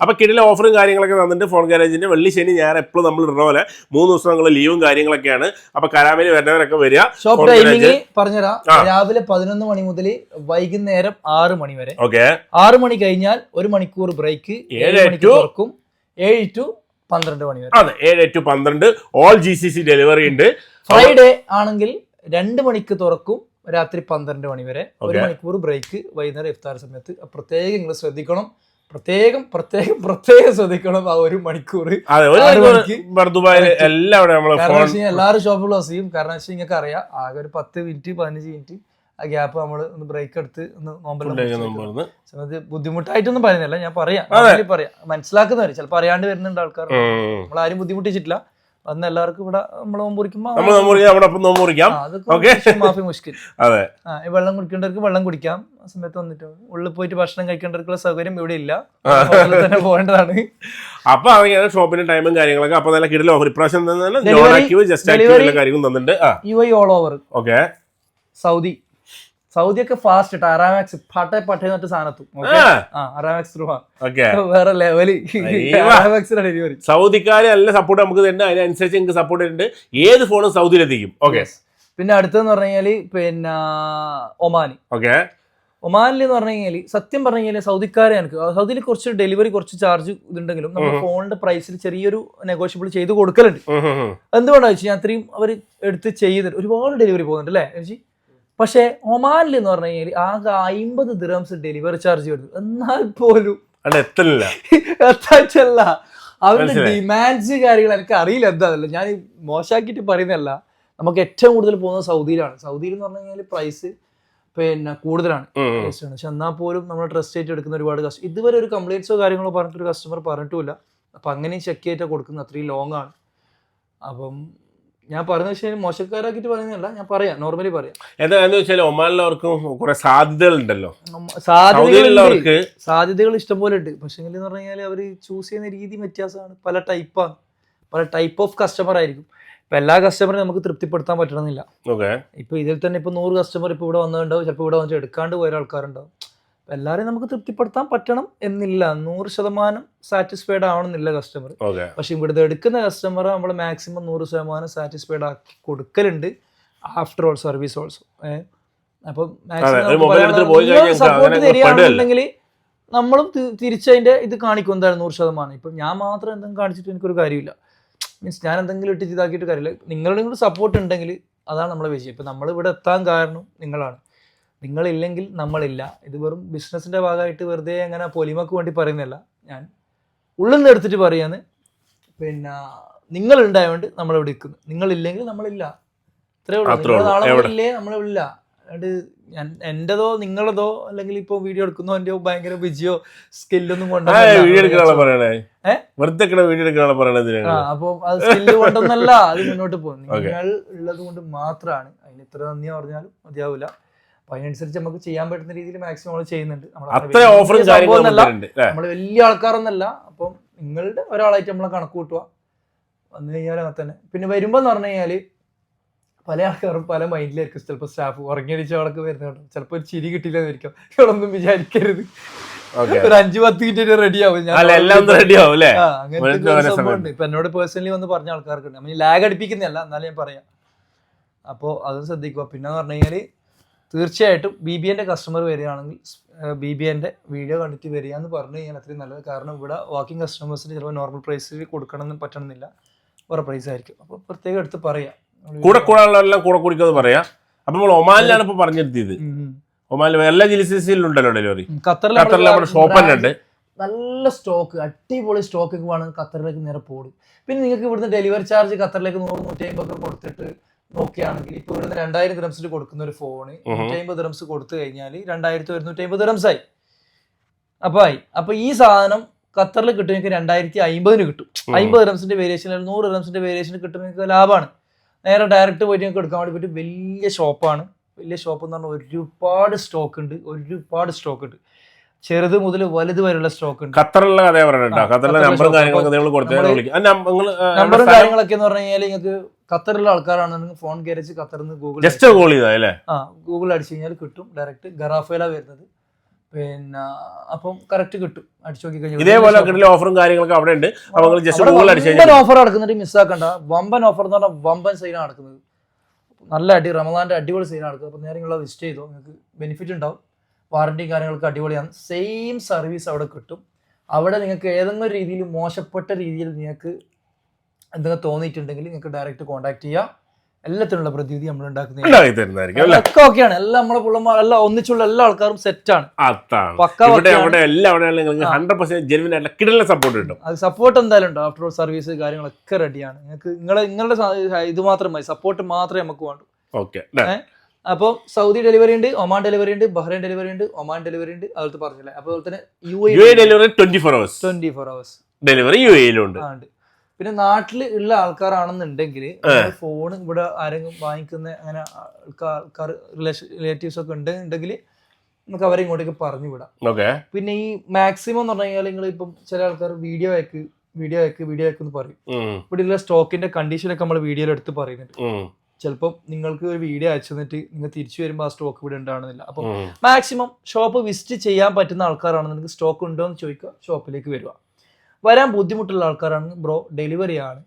A: അപ്പൊ കിടില ഓഫറും കാര്യങ്ങളൊക്കെ തന്നിട്ട് ഫോൺ ഗാരേജിന്റെ വെള്ളി ശനി ഞായർ എപ്പോഴും നമ്മൾ ഇടുന്ന പോലെ 3 ദിവസം ലീവും കാര്യങ്ങളൊക്കെയാണ്. അപ്പൊ കരാമേലി വരുന്നവരൊക്കെ വരിക.
B: ഷോപ്പ് ടൈമിംഗ് പറഞ്ഞുതരാം. രാവിലെ 11 മണി മുതൽ വൈകുന്നേരം 6 മണി വരെ. 6 മണി കഴിഞ്ഞാൽ 1 മണിക്കൂർ ബ്രേക്ക്. 7 മണിക്ക് തുറക്കും. 7 to 12 മണി വരെ.
A: അതെ, 7 to 12 ഓൾ GCC ഡെലിവറി ഉണ്ട്.
B: ഫ്രൈഡേ ആണെങ്കിൽ 2 മണിക്ക് തുറക്കും, രാത്രി 12 മണി വരെ. 1 മണിക്കൂർ ബ്രേക്ക് വൈകുന്നേരം ഇഫ്താർ സമയത്ത്. പ്രത്യേകം നിങ്ങൾ ശ്രദ്ധിക്കണം, പ്രത്യേകം ശ്രദ്ധിക്കണം. ആ 1 മണിക്കൂർ എല്ലാവരും ഷോപ്പ് ക്ലോസ് ചെയ്യും. കാരണം നിങ്ങൾക്ക് അറിയാം, ആകെ ഒരു 10 മിനിറ്റ് 15 മിനിറ്റ് ആ ഗ്യാപ്പ് നമ്മൾ ഒന്ന് ബ്രേക്ക് എടുത്ത് ഒന്ന് നോമ്പെല്ലാം. ബുദ്ധിമുട്ടായിട്ടൊന്നും പറയുന്നില്ല, ഞാൻ പറയാം മനസ്സിലാക്കുന്നവർ. ചിലപ്പോൾ അറിയാണ്ട് വരുന്നുണ്ട് ആൾക്കാർ. നമ്മളാരും ബുദ്ധിമുട്ടിച്ചിട്ടില്ല. വന്ന് എല്ലാവർക്കും ഇവിടെ നമ്മൾ മുഷ്കിൽ. വെള്ളം കുടിക്കേണ്ടവർക്ക് വെള്ളം കുടിക്കാം. ആ സമയത്ത് വന്നിട്ട് ഉള്ളിൽ പോയിട്ട് ഭക്ഷണം കഴിക്കേണ്ടവർക്കുള്ള സൗകര്യം ഇവിടെ ഇല്ല, തന്നെ പോകേണ്ടതാണ്.
A: അപ്പൊ അതൊക്കെയാണ് ഷോപ്പിന്റെ ടൈമും കാര്യങ്ങളൊക്കെ. അപ്പൊ നല്ല കിടില ഓഫർ ഇപ്രാവശ്യം
B: UAE ഓൾ ഓവർ. സൗദിയൊക്കെ ഫാസ്റ്റ്. അറാമാക്സ് പട്ടേ എന്നിട്ട് സാധനത്തും അറാമാക്സ് വേറെ ലെവല്. ഡെലിവറി
A: സൗദിക്കാര് നല്ല സപ്പോർട്ട് നമുക്ക് തരുന്നുണ്ട്. അതിനനുസരിച്ച് നിങ്ങൾക്ക് സപ്പോർട്ട് ചെയ്യുന്നുണ്ട്. ഏത് ഫോണും സൗദിയിലെത്തിക്കും.
B: പിന്നെ അടുത്തെന്ന് പറഞ്ഞു കഴിഞ്ഞാല് പിന്നെ ഒമാനി. ഒമാനിൽ എന്ന് പറഞ്ഞു കഴിഞ്ഞാൽ സത്യം പറഞ്ഞു കഴിഞ്ഞാൽ സൗദിക്കാരെ എനിക്ക് സൗദിയിൽ കുറച്ച് ഡെലിവറി കുറച്ച് ചാർജ് ഇതുണ്ടെങ്കിലും നമ്മുടെ ഫോണിന്റെ പ്രൈസിൽ ചെറിയൊരു നെഗോഷ്യബിൾ ചെയ്ത് കൊടുക്കലുണ്ട്. എന്തുകൊണ്ടാണെന്ന് വെച്ചാൽ ഞാൻ അത്രയും അവർ എടുത്ത് ചെയ്യുന്നുണ്ട്. ഒരുപാട് ഡെലിവറി പോകുന്നുണ്ട് അല്ലേ ചേച്ചി. പക്ഷെ ഒമാനിൽ എന്ന് പറഞ്ഞു കഴിഞ്ഞാൽ ആകെ 50 dirhams ഡെലിവറി ചാർജ് വരുന്നു. എന്നാൽ പോലും എത്താച്ചല്ല അവരുടെ ഡിമാൻഡ്സ് കാര്യങ്ങൾ എനിക്ക് അറിയില്ല എന്താണല്ല. ഞാൻ മോശമാക്കിയിട്ട് പറയുന്നതല്ല. നമുക്ക് ഏറ്റവും കൂടുതൽ പോകുന്നത് സൗദിയിലാണ്. സൗദിയിൽ എന്ന് പറഞ്ഞു കഴിഞ്ഞാൽ പ്രൈസ് പിന്നെ കൂടുതലാണ്. പക്ഷെ എന്നാൽ പോലും നമ്മൾ ട്രസ്റ്റ് ആയിട്ട് എടുക്കുന്ന ഒരുപാട് കസ്റ്റമർ ഇതുവരെ ഒരു കംപ്ലൈൻറ്റ്സോ കാര്യങ്ങളോ പറഞ്ഞിട്ടൊരു കസ്റ്റമർ പറഞ്ഞിട്ടുമില്ല. അപ്പം അങ്ങനെയും ചെക്ക് ചെയ്തിട്ട് കൊടുക്കുന്നത്. അത്രയും ലോങ് ആണ്. അപ്പം ഞാൻ പറഞ്ഞ വിഷയം മോശക്കാരാക്കിട്ട് പറയുന്നതല്ല, ഞാൻ പറയാം, നോർമലി പറയാം.
A: എന്താന്ന് വെച്ചാൽ ഒമാനിലവർക്കും കുറെ സാധ്യതകൾ ഉണ്ടല്ലോ.
B: സാധ്യതകൾ ഇഷ്ടംപോലെ ഉണ്ട്. പക്ഷെ എന്ന് പറഞ്ഞു കഴിഞ്ഞാൽ അവർ ചൂസ് ചെയ്യുന്ന രീതി വ്യത്യാസമാണ്. പല ടൈപ്പ് ഓഫ് കസ്റ്റമർ ആയിരിക്കും. ഇപ്പൊ എല്ലാ കസ്റ്റമറിനും നമുക്ക് തൃപ്തിപ്പെടുത്താൻ പറ്റണമെന്നില്ല. ഇപ്പൊ ഇതിൽ തന്നെ ഇപ്പൊ 100 കസ്റ്റമർ ഇപ്പൊ ഇവിടെ വന്നിട്ടുണ്ടാവും. ചിലപ്പോൾ ഇവിടെ വന്നിട്ട് എടുക്കാണ്ട് പോയ ആൾക്കാരുണ്ടാവും. എല്ലാവരെയും നമുക്ക് തൃപ്തിപ്പെടുത്താൻ പറ്റണം എന്നില്ല. 100% സാറ്റിസ്ഫൈഡ് ആവണമെന്നില്ല കസ്റ്റമർ. പക്ഷെ ഇവിടുത്തെ എടുക്കുന്ന കസ്റ്റമർ നമ്മൾ മാക്സിമം 100% സാറ്റിസ്ഫൈഡ് ആക്കി കൊടുക്കലുണ്ട്. After all service also. അപ്പം സപ്പോർട്ട് തരികയാണെന്നുണ്ടെങ്കിൽ നമ്മളും തിരിച്ചതിന്റെ ഇത് കാണിക്കും. എന്തായാലും 100%. ഇപ്പം ഞാൻ മാത്രം എന്തെങ്കിലും കാണിച്ചിട്ട് എനിക്കൊരു കാര്യമില്ല. മീൻസ് ഞാൻ എന്തെങ്കിലും ഇട്ടിട്ട് ഇതാക്കിയിട്ട് കാര്യമില്ല. നിങ്ങളുടെ കൂടെ സപ്പോർട്ട് ഉണ്ടെങ്കിൽ അതാണ് നമ്മളെ വിജയം. ഇപ്പം നമ്മളിവിടെ എത്താൻ കാരണം നിങ്ങളാണ്. നിങ്ങളില്ലെങ്കിൽ നമ്മളില്ല. ഇത് വെറും ബിസിനസിന്റെ ഭാഗമായിട്ട് വെറുതെ അങ്ങനെ പൊലിമക്ക് വേണ്ടി പറയുന്നതല്ല. ഞാൻ ഉള്ളിൽ നിന്ന് എടുത്തിട്ട് പറയാന്ന്. പിന്നെ നിങ്ങളുണ്ടായതുകൊണ്ട് നമ്മളിവിടെ നിൽക്കുന്നു. നിങ്ങളില്ലെങ്കിൽ നമ്മളില്ല. ഇത്രേ ഉള്ളൂ. നാളെ ഇല്ലേ നമ്മളില്ല. അതുകൊണ്ട് എന്റേതോ നിങ്ങളതോ അല്ലെങ്കിൽ ഇപ്പൊ വീഡിയോ എടുക്കുന്നോ ഭയങ്കര വിജയോ സ്കില്ലൊന്നും അപ്പൊ അത് സ്കില്ല് കൊണ്ടൊന്നല്ല അത് മുന്നോട്ട് പോകും. നിങ്ങൾ ഉള്ളത് കൊണ്ട് മാത്രമാണ്. അതിന് ഇത്ര നന്ദി പറഞ്ഞാലും മതിയാവില്ല. അപ്പൊ അതിനനുസരിച്ച് നമുക്ക് ചെയ്യാൻ പറ്റുന്ന രീതിയിൽ മാക്സിമം നമ്മൾ ചെയ്യുന്നുണ്ട്. നമ്മള് വലിയ ആൾക്കാരൊന്നല്ല. അപ്പം നിങ്ങളുടെ ഒരാളായിട്ട് നമ്മളെ കണക്ക് കൂട്ടുക. വന്നു കഴിഞ്ഞാൽ അങ്ങനെ തന്നെ. പിന്നെ വരുമ്പോ എന്ന് പറഞ്ഞു കഴിഞ്ഞാല് പല ആൾക്കാരും പല മൈൻഡിലായിരിക്കും. ചിലപ്പോൾ സ്റ്റാഫ് ഉറങ്ങിയടിച്ച ആളൊക്കെ വരുന്നുണ്ട്. ചിലപ്പോൾ ഒരു ചിരി കിട്ടിയില്ലെന്നായിരിക്കും. ഇവളൊന്നും വിചാരിക്കരുത്. ഒരു 5-10 മിനിറ്റ് റെഡി ആവും. അങ്ങനത്തെ സംഭവമുണ്ട്. ഇപ്പൊ എന്നോട് പേഴ്സണലി വന്ന് പറഞ്ഞ ആൾക്കാർക്ക് ഉണ്ട്. നമ്മൾ ലാഗ് അടിപ്പിക്കുന്നതല്ല, എന്നാലും ഞാൻ പറയാം. അപ്പോൾ അത് ശ്രദ്ധിക്കുക. പിന്നെ എന്ന് പറഞ്ഞു കഴിഞ്ഞാൽ തീർച്ചയായിട്ടും BBNന്റെ കസ്റ്റമർ വരികയാണെങ്കിൽ BBNന്റെ വീഡിയോ കണ്ടിട്ട് വരിക എന്ന് പറഞ്ഞു കഴിഞ്ഞാൽ അത്രയും നല്ലത്. കാരണം ഇവിടെ വാക്കിംഗ് കസ്റ്റമേഴ്സിന് ചിലപ്പോൾ നോർമൽ പ്രൈസിൽ കൊടുക്കണമെന്ന് പറ്റണമെന്നില്ല, വേറെ പ്രൈസ് ആയിരിക്കും. അപ്പോൾ പ്രത്യേകം എടുത്ത് പറയാം.
A: കൂടെ കൂടാനുള്ളതെല്ലാം കൂടെ കുടിക്കാതെ പറയാം. അപ്പൊ നമ്മൾ ഒമാനിലാണ് ഇപ്പൊ പറഞ്ഞിരുത്തിയത്. ഒമാനിൽ എല്ലാ ജില്ലസിലുണ്ടല്ലോ ഡെലിവറി. ഖത്തറിൽ നമ്മുടെ ഷോപ്പ് തന്നെ ഉണ്ട്.
B: നല്ല സ്റ്റോക്ക്, അടിപൊളി സ്റ്റോക്ക് ഒക്കെ വേണമെങ്കിൽ ഖത്തറിലേക്ക് നേരെ പോകും. പിന്നെ നിങ്ങൾക്ക് ഇവിടുന്ന് ഡെലിവറി ചാർജ് ഖത്തറിലേക്ക് 100-150 കൊടുത്തിട്ട് നോക്കുകയാണെങ്കിൽ ഇപ്പൊ ഇവിടുന്ന് 2000 ദിറംസിൽ കൊടുക്കുന്ന ഒരു ഫോണ് 150 ദിറംസ് കൊടുത്തു കഴിഞ്ഞാൽ 2150 ദിറംസ് ആയി. അപ്പൊ ഈ സാധനം ഖത്തറിൽ കിട്ടും. നിങ്ങൾക്ക് 2050 കിട്ടും. 50 ദിറംസിന്റെ വേരിയേഷൻ, 100 ദിറംസിന്റെ വേരിയേഷൻ കിട്ടും. നിങ്ങൾക്ക് ലാഭമാണ്. നേരെ ഡയറക്റ്റ് പോയിട്ട് നിങ്ങൾക്ക് എടുക്കാൻ വേണ്ടി പറ്റും. വലിയ ഷോപ്പാണ്. വലിയ ഷോപ്പ് എന്ന് പറഞ്ഞാൽ ഒരുപാട് സ്റ്റോക്ക് ഉണ്ട്. ചെറുത് മുതൽ വലുത് വരെയുള്ള സ്റ്റോക്ക് ഉണ്ട്.
A: ഖത്തറിലുള്ള
B: നമ്പറും കാര്യങ്ങളൊക്കെ എന്ന് പറഞ്ഞു കഴിഞ്ഞാൽ നിങ്ങൾക്ക് ഖത്തറിലുള്ള ആൾക്കാരാണെന്നുണ്ടെങ്കിൽ ഫോൺ ഗാരേജ് ഖത്തറിൽ നിന്ന് ഗൂഗിൾ അടിച്ചു കഴിഞ്ഞാൽ കിട്ടും. ഡയറക്റ്റ് ഗറാഫയിലാണ് വരുന്നത്. പിന്നെ അപ്പം കറക്റ്റ് കിട്ടും. അടിച്ചു നോക്കി കഴിഞ്ഞാൽ
A: ഇതേപോലെ ഓഫറും കാര്യങ്ങളൊക്കെ അവിടെ ഉണ്ട്.
B: ഓഫർ നടക്കുന്നുണ്ട്, മിസ്സാക്കണ്ട. വമ്പൻ ഓഫർ എന്ന് പറഞ്ഞാൽ വമ്പൻ സൈനാണ് നടക്കുന്നത്. നല്ല റമദാന്റെ അടിപൊളി സൈനാണ് നടക്കുന്നത്. അപ്പം നേരെ നിങ്ങൾ വിസിറ്റ് ചെയ്തോ, നിങ്ങൾക്ക് ബെനിഫിറ്റ് ഉണ്ടാവും. വാറണ്ടിയും കാര്യങ്ങളൊക്കെ അടിപൊളിയാണ്. സെയിം സർവീസ് അവിടെ കിട്ടും. അവിടെ നിങ്ങൾക്ക് ഏതെങ്കിലും രീതിയിൽ മോശപ്പെട്ട രീതിയിൽ നിങ്ങൾക്ക് എന്തെങ്കിലും തോന്നിയിട്ടുണ്ടെങ്കിൽ നിങ്ങൾക്ക് ഡയറക്റ്റ് കോൺടാക്ട് ചെയ്യാം. എല്ലാത്തിനുള്ള പ്രതിവിധി നമ്മൾ ഉണ്ടാക്കുന്നതായിരിക്കും. ഓക്കെയാണ്. എല്ലാം നമ്മളെ പിള്ളമാർ എല്ലാം ഒന്നിച്ചുള്ള എല്ലാ ആൾക്കാരും സെറ്റാണ്. അത് സപ്പോർട്ട് എന്തായാലും ഉണ്ട്. ആഫ്റ്റർ ഓൾ സർവീസ് കാര്യങ്ങളൊക്കെ റെഡിയാണ്. നിങ്ങൾക്ക് നിങ്ങളുടെ ഇത് മാത്രം മതി, സപ്പോർട്ട് മാത്രമേ നമുക്ക് വേണ്ടൂ. അപ്പോൾ സൗദി ഡെലിവറി ഉണ്ട്, ഒമാൻ ഡെലിവറി ഉണ്ട്, ബഹ്റൈൻ ഡെലിവറി ഉണ്ട്, ഒമാൻ ഡെലിവറി ഉണ്ട്. അതുപോലെ പറഞ്ഞില്ലേ. അതുപോലെ തന്നെ
A: UAE ഡെലിവറി 24 hours ഡെലിവറി UAE-ലും ഉണ്ട്.
B: പിന്നെ നാട്ടിൽ ഉള്ള ആൾക്കാരാണെന്നുണ്ടെങ്കിൽ ഫോൺ ഇവിടെ ആരെങ്കിലും വാങ്ങിക്കുന്ന അങ്ങനെ ആൾക്കാർ റിലേറ്റീവ്സ് ഒക്കെ ഉണ്ടെങ്കിൽ നമുക്ക് അവരെ ഇങ്ങോട്ടേക്ക് പറഞ്ഞു വിടാം. പിന്നെ ഈ മാക്സിമം എന്ന് പറഞ്ഞു കഴിഞ്ഞാൽ നിങ്ങൾ ഇപ്പം ചില ആൾക്കാർ വീഡിയോ എന്ന് പറയും. ഇവിടെയുള്ള സ്റ്റോക്കിന്റെ കണ്ടീഷനൊക്കെ നമ്മൾ വീഡിയോയിൽ എടുത്ത് പറയുന്നുണ്ട്. ചിലപ്പം നിങ്ങൾക്ക് ഒരു വീഡിയോ അയച്ചു തന്നിട്ട് നിങ്ങൾ തിരിച്ചു വരുമ്പോൾ ആ സ്റ്റോക്ക് ഇവിടെ ഉണ്ടാവണമെന്നില്ല. അപ്പം മാക്സിമം ഷോപ്പ് വിസിറ്റ് ചെയ്യാൻ പറ്റുന്ന ആൾക്കാരാണെന്നുണ്ടെങ്കിൽ സ്റ്റോക്ക് ഉണ്ടോ എന്ന് ചോദിക്കുക, ഷോപ്പിലേക്ക് വരിക. വരാൻ ബുദ്ധിമുട്ടുള്ള ആൾക്കാരാണെങ്കിൽ ബ്രോ ഡെലിവറി ആണ്,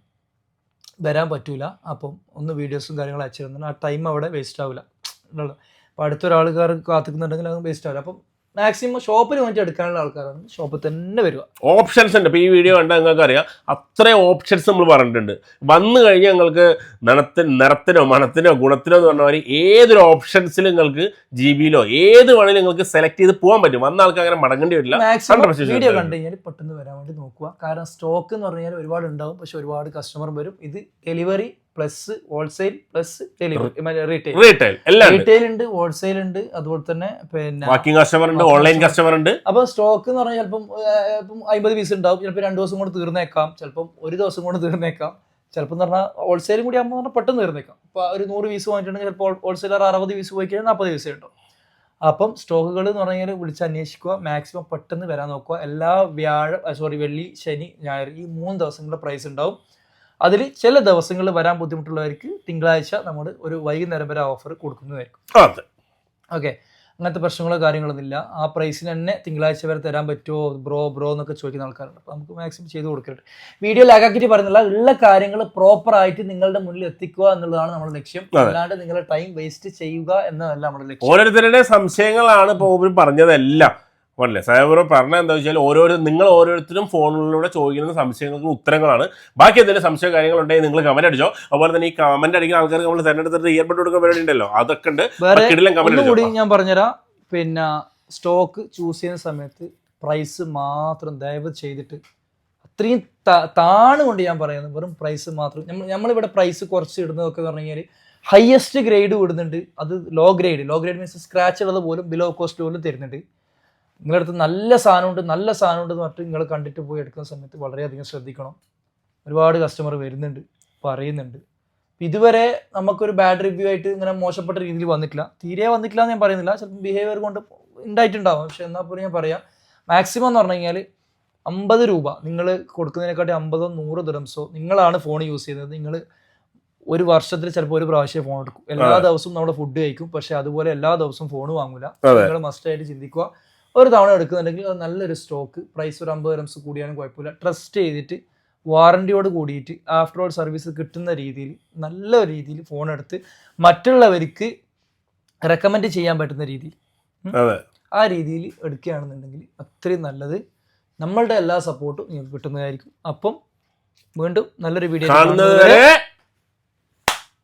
B: വരാൻ പറ്റൂല. അപ്പം ഒന്ന് വീഡിയോസും കാര്യങ്ങളും അയച്ചു തന്നാൽ ആ ടൈം അവിടെ വേസ്റ്റ് ആവില്ല. അപ്പം അടുത്തൊരാൾക്കാർ കാത്തിക്കുന്നുണ്ടെങ്കിൽ അത് വേസ്റ്റ് ആവില്ല. അപ്പം മാക്സിമം ഷോപ്പിൽ വേണ്ടി എടുക്കാനുള്ള ആൾക്കാരാണ് ഷോപ്പിൽ തന്നെ വരിക.
A: ഓപ്ഷൻസ് ഉണ്ട്. ഇപ്പോൾ ഈ വീഡിയോ കണ്ടാൽ നിങ്ങൾക്ക് അറിയാം അത്രയും ഓപ്ഷൻസ് നമ്മൾ പറഞ്ഞിട്ടുണ്ട്. വന്നു കഴിഞ്ഞാൽ നിങ്ങൾക്ക് നിറത്തിനോ മണത്തിനോ ഗുണത്തിനോ എന്ന് പറഞ്ഞ മാതിരി ഏതൊരു ഓപ്ഷൻസിലും നിങ്ങൾക്ക് GB-ലോ ഏത് വേണമെങ്കിലും നിങ്ങൾക്ക് സെലക്ട് ചെയ്ത് പോകാൻ പറ്റും. വന്ന ആൾക്ക് അങ്ങനെ മടങ്ങേണ്ടി വരില്ല.
B: വീഡിയോ കണ്ടു കഴിഞ്ഞാൽ പെട്ടെന്ന് വരാൻ വേണ്ടി നോക്കുക. കാരണം സ്റ്റോക്ക് എന്ന് പറഞ്ഞു കഴിഞ്ഞാൽ ഒരുപാട് ഉണ്ടാവും, പക്ഷെ ഒരുപാട് കസ്റ്റമർ വരും. ഇത് delivery plus wholesale plus retail ഉണ്ട്, ഹോൾസെയിൽ ഉണ്ട്, അതുപോലെ തന്നെ പിന്നെ
A: വാക്കിംഗ് കസ്റ്റമർ ഉണ്ട്, ഓൺലൈൻ കസ്റ്റമർ ഉണ്ട്.
B: അപ്പൊ സ്റ്റോക്ക് എന്ന് പറഞ്ഞാൽ ചിലപ്പം 50 പീസ് ഉണ്ടാവും. ചിലപ്പോൾ 2 ദിവസം കൊണ്ട് തീർന്നേക്കാം, ചിലപ്പം 1 ദിവസം കൊണ്ട് തീർന്നേക്കാം. ചിലപ്പോൾ എന്ന് പറഞ്ഞാൽ ഹോൾസെയിലും കൂടി ആകുമ്പോൾ പെട്ടെന്ന് തീർന്നേക്കാം. ഇപ്പൊ ഒരു 100 പീസ് വാങ്ങിയിട്ടുണ്ടെങ്കിൽ ചിലപ്പോൾ ഹോൾസെയിലർ 60 പീസ് പോയി കഴിഞ്ഞാൽ 40 പീസേ ഉണ്ടാവും. അപ്പം സ്റ്റോക്കുകൾ എന്ന് പറഞ്ഞാൽ വിളിച്ച് അന്വേഷിക്കുക, മാക്സിമം പെട്ടെന്ന് വരാൻ നോക്കുക. എല്ലാ വെള്ളി, ശനി, ഞായർ ഈ 3 ദിവസങ്ങളുടെ പ്രൈസ് ഉണ്ടാവും. അതിൽ ചില ദിവസങ്ങളിൽ വരാൻ ബുദ്ധിമുട്ടുള്ളവർക്ക് തിങ്കളാഴ്ച നമ്മൾ ഒരു വൈകുന്നേരം വരെ ഓഫർ കൊടുക്കുന്നതായിരിക്കും. ഓക്കെ, അങ്ങനത്തെ പ്രശ്നങ്ങളോ കാര്യങ്ങളൊന്നുമില്ല. ആ പ്രൈസിന് തന്നെ തിങ്കളാഴ്ച വരെ തരാൻ പറ്റുമോ ബ്രോ എന്നൊക്കെ ചോദിക്കുന്ന ആൾക്കാരുണ്ട്. അപ്പോൾ നമുക്ക് മാക്സിമം ചെയ്ത് കൊടുക്കരുത്. വീഡിയോ ലാഗാക്കിയിട്ട് പറയുന്നില്ല, ഉള്ള കാര്യങ്ങൾ പ്രോപ്പറായിട്ട് നിങ്ങളുടെ മുന്നിൽ എത്തിക്കുക എന്നുള്ളതാണ് നമ്മുടെ ലക്ഷ്യം. അല്ലാണ്ട് നിങ്ങളുടെ ടൈം വേസ്റ്റ് ചെയ്യുക എന്നതല്ല നമ്മുടെ ലക്ഷ്യം.
A: ഓരോരുത്തരുടെ സംശയങ്ങളാണ് ഇപ്പോൾ പറഞ്ഞതെല്ലാം. അല്ലേ സായബ്രോ പറഞ്ഞത് എന്താ വെച്ചാൽ നിങ്ങൾ ഓരോരുത്തരും ഫോണിലൂടെ ചോദിക്കുന്ന സംശയങ്ങൾക്ക് ഉത്തരങ്ങളാണ്. ബാക്കി എന്തെങ്കിലും സംശയ കാര്യങ്ങളുണ്ടെങ്കിൽ നിങ്ങൾ കമന്റ് അടിച്ചോ. അതുപോലെ തന്നെ ഈ കമന്റ് അടിക്കുന്ന ആൾക്കാർക്ക് നമ്മൾ തിരഞ്ഞെടുത്തിട്ട് ഇയർബഡ് കൊടുക്കാൻ പരിപാടി ഉണ്ടല്ലോ, അതൊക്കെ ഉണ്ട്.
B: കൂടി ഞാൻ പറഞ്ഞുതരാം. പിന്നെ സ്റ്റോക്ക് ചൂസ് ചെയ്യുന്ന സമയത്ത് പ്രൈസ് മാത്രം ദയവ് ചെയ്തിട്ട് അത്രയും താണുകൊണ്ട് ഞാൻ പറയുന്നത് വെറും പ്രൈസ് മാത്രം. നമ്മളിവിടെ പ്രൈസ് കുറച്ച് ഇടുന്നതൊക്കെ പറഞ്ഞു കഴിഞ്ഞാൽ ഹയസ്റ്റ് ഗ്രേഡ് വിടുന്നുണ്ട്. അത് ലോ ഗ്രേഡ് മീൻസ് സ്ക്രാച്ച് ഉള്ളത് പോലും ബിലോ കോസ്റ്റ് പോലും തരുന്നുണ്ട്. നിങ്ങളുടെ അടുത്ത് നല്ല സാധനമുണ്ട് എന്ന് പറഞ്ഞിട്ട് നിങ്ങൾ കണ്ടിട്ട് പോയി എടുക്കുന്ന സമയത്ത് വളരെയധികം ശ്രദ്ധിക്കണം. ഒരുപാട് കസ്റ്റമർ വരുന്നുണ്ട്, പറയുന്നുണ്ട്. ഇതുവരെ നമുക്കൊരു ബാഡ് റിവ്യൂ ആയിട്ട് ഇങ്ങനെ മോശപ്പെട്ട രീതിയിൽ വന്നിട്ടില്ല, തീരെ വന്നിട്ടില്ല എന്ന് ഞാൻ പറയുന്നില്ല. ചിലപ്പോൾ ബിഹേവിയർ കൊണ്ട് ഉണ്ടായിട്ടുണ്ടാവും. പക്ഷെ എന്നാൽ പോലും ഞാൻ പറയാം, മാക്സിമം എന്ന് പറഞ്ഞു കഴിഞ്ഞാൽ 50 രൂപ നിങ്ങൾ കൊടുക്കുന്നതിനെക്കാട്ടി 50 100 ദിർഹംസോ നിങ്ങളാണ് ഫോൺ യൂസ് ചെയ്യുന്നത്. നിങ്ങൾ ഒരു വർഷത്തിൽ ചിലപ്പോൾ ഒരു പ്രാവശ്യം ഫോൺ എടുക്കും. എല്ലാ ദിവസവും നമ്മുടെ ഫുഡ് കഴിക്കും, പക്ഷെ അതുപോലെ എല്ലാ ദിവസവും ഫോൺ വാങ്ങൂല. നിങ്ങൾ മസ്റ്റ് ആയിട്ട് ചിന്തിക്കുക, ഒരു തവണ എടുക്കുന്നുണ്ടെങ്കിൽ അത് നല്ലൊരു സ്റ്റോക്ക്, പ്രൈസ് ഒരു 50 ദിർഹംസ് കൂടിയാലും കുഴപ്പമില്ല, ട്രസ്റ്റ് ചെയ്തിട്ട് വാറണ്ടിയോട് കൂടിയിട്ട് ആഫ്റ്റർ ഓൾ സർവീസ് കിട്ടുന്ന രീതിയിൽ നല്ല രീതിയിൽ ഫോൺ എടുത്ത് മറ്റുള്ളവർക്ക് റെക്കമെൻഡ് ചെയ്യാൻ പറ്റുന്ന രീതിയിൽ ആ രീതിയിൽ എടുക്കുകയാണെന്നുണ്ടെങ്കിൽ അത്രയും നല്ലത്. നമ്മളുടെ എല്ലാ സപ്പോർട്ടും നിങ്ങൾക്ക് കിട്ടുന്നതായിരിക്കും. അപ്പം വീണ്ടും നല്ലൊരു വീഡിയോ